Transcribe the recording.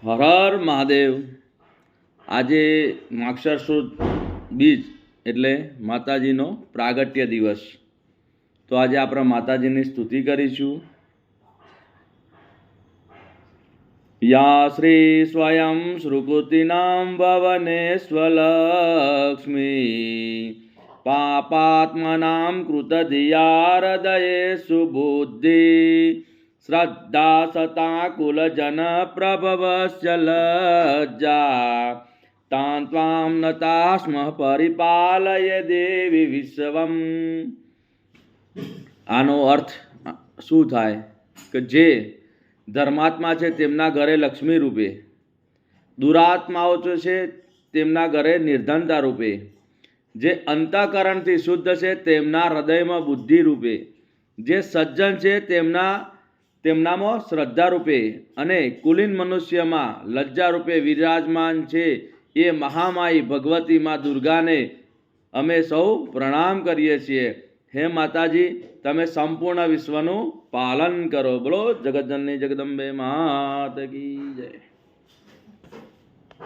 હર હર મહાદેવ। આજે માક્ષર સુદ બીજ એટલે માતાજીનો પ્રાગટ્ય દિવસ। તો આજે આપણે માતાજીની સ્તુતિ કરીશું। યા શ્રી સ્વયં શ્રુકૃતિનામ ભવનેશ્વલક્ષ્મી પાપાત્મનામ કૃતધિયા હૃદયે સુબુદ્ધિ શ્રદ્ધા સતા કુલજન પ્રભવસ્ય લજ્જા તાં ત્વાં નતા સ્મ પરિપાલય દેવી વિશ્વમ। આનો અર્થ શું થાય કે જે ધર્માત્મા છે તેમના ઘરે લક્ષ્મી રૂપે, દુરાત્માઓ છે તેમના ઘરે નિર્ધનતા રૂપે, જે અંતઃકરણથી શુદ્ધ છે તેમના હૃદયમાં બુદ્ધિ રૂપે, જે સજ્જન છે તેમનામાં શ્રદ્ધા રૂપે અને કુલીન મનુષ્યમાં લજ્જા રૂપે વિરાજમાન છે એ મહામાઈ ભગવતી મા દુર્ગાને અમે સૌ પ્રણામ કરીએ છીએ। હે માતાજી, તમે સંપૂર્ણ વિશ્વનું પાલન કરો। બોલો જગતજનની જગદંબે માત કી જય।